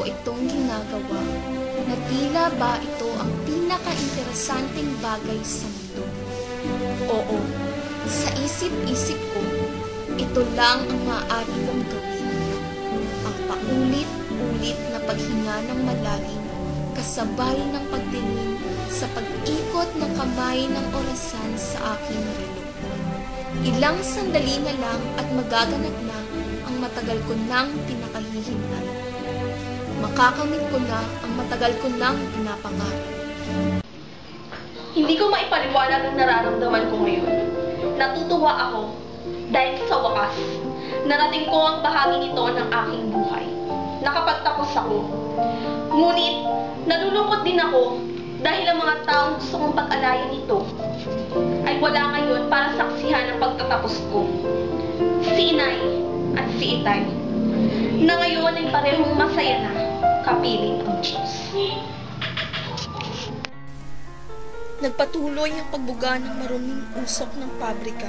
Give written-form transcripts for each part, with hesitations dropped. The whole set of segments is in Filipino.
ko itong ginagawa na tila ba ito ang pinaka-interesanteng bagay sa mundo. Oo, sa isip-isip ko, ito lang ang maaari kong gawin. Ang paulit-ulit na paghinga ng malalim kasabay ng pagtingin sa pag-ikot ng kamay ng orasan sa aking reloj. Ilang sandali na lang at magaganap na ang matagal ko nang pinakahihintay. Makakamit ko na ang matagal ko nang pinapangarap. Hindi ko maipaliwanag ang nararamdaman ko ngayon. Natutuwa ako dahil sa wakas, narating ko ang bahagi nito ng aking buhay. Nakapagtapos ako. Ngunit, nalulungkot din ako dahil ang mga taong gusto kong pag-alayan nito ay wala ngayon para saksihan ang pagtatapos ko. Si Inay at si Itay, na ngayon ay parehong masaya na, kapiling ang Diyos. Nagpatuloy ang pagbuga ng maruming usok ng pabrika.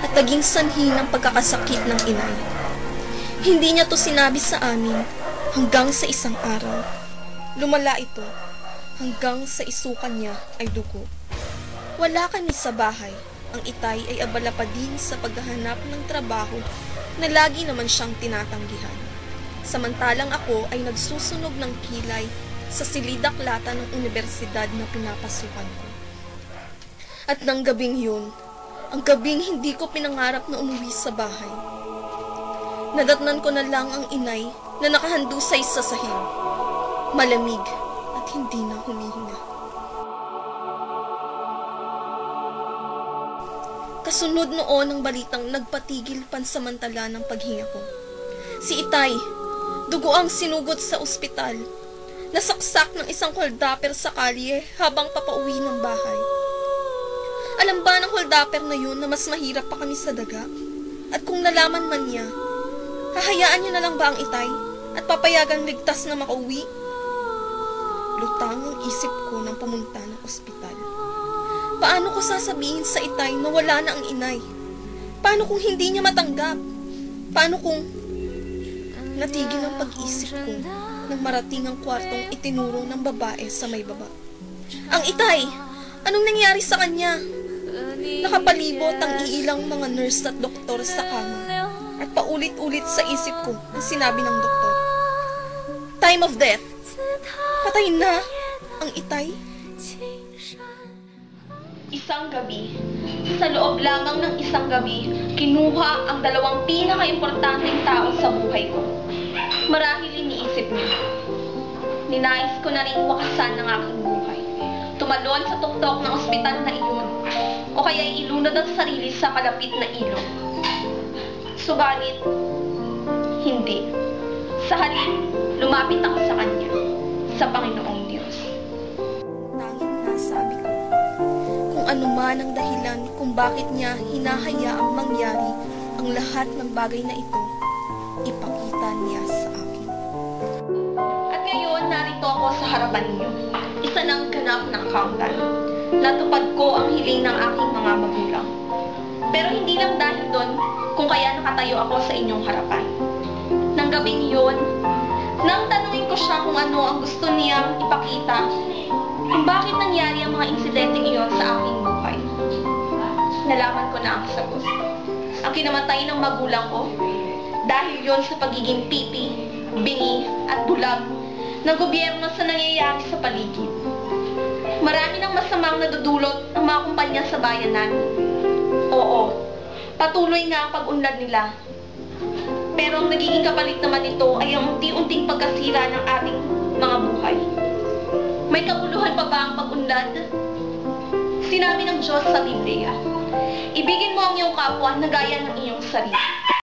At naging sanhi ng pagkakasakit ng inay. Hindi niya to sinabi sa amin hanggang sa isang araw. Lumala ito hanggang sa isukan niya ay dugo. Wala kami sa bahay. Ang Itay ay abala pa din sa paghahanap ng trabaho na lagi naman siyang tinatanggihan. Samantalang ako ay nagsusunog ng kilay sa silidaklata ng universidad na pinapasukan ko. At ng gabing yun, ang gabing hindi ko pinangarap na umuwi sa bahay. Nadatnan ko na lang ang inay na nakahandusay sa sahig, malamig at hindi na humihinga. Kasunod noon ang balitang nagpatigil pansamantala ng paghinga ko. Si Itay, dugo ang sinugod sa ospital. Nasaksak ng isang holdapper sa kalye habang papauwi ng bahay. Alam ba ng holdapper na yun na mas mahirap pa kami sa daga? At kung nalaman man niya, hahayaan niya na lang ba ang Itay at papayagang ligtas na makauwi? Lutang ang isip ko nang pumunta ng ospital. Paano ko sasabihin sa Itay na wala na ang inay? Paano kung hindi niya matanggap? Paano kung natigil ang pag-isip ko nang marating ang kwartong itinuro ng babae sa may baba? Ang Itay! Anong nangyari sa kanya? Nakapalibot ang iilang mga nurse at doktor sa kama at paulit-ulit sa isip ko ang sinabi ng doktor. Time of death. Patay na ang Itay. Isang gabi, sa loob lamang ng isang gabi, kinuha ang dalawang pinaka-importanteng tao sa buhay ko. Marahil iniisip niya. Ninais ko na rin wakasan ng aking buhay. Tumalon sa tuktok ng ospital na iyon, o kaya ilunod ang sarili sa kalapit na ilog. Subalit, hindi. Sa halip, lumapit ako sa kanya, sa Panginoong Diyos. Tanging nasabi ko, kung ano man ang dahilan kung bakit niya hinahayaang mangyari ang lahat ng bagay na ito, ipakita niya sa akin. At ngayon, narito ako sa harapan niyo, isa ng ganap na accountant. Natupad ko ang hiling ng aking mga magulang. Pero hindi lang dahil doon kung kaya nakatayo ako sa inyong harapan. Nang gabing yun, nang tanungin ko siya kung ano ang gusto niyang ipakita, kung bakit nangyari ang mga insidenteng iyon sa aking buhay. Nalaman ko na ang sagot. Ang kinamatay ng magulang ko, dahil yon sa pagiging pipi, bingi, at bulag ng gobyerno sa nangyayari sa paligid. Marami ng masamang nadudulot ng mga kumpanya sa bayan namin. Oo, patuloy nga ang pag-unlad nila. Pero ang nagiging kapalit naman nito ay ang unti-unting pagkasira ng ating mga buhay. May kabuluhan pa ba ang pag-unlad? Sinabi ng Diyos sa Biblia, ibigin mo ang iyong kapwa na gaya ng iyong sarili.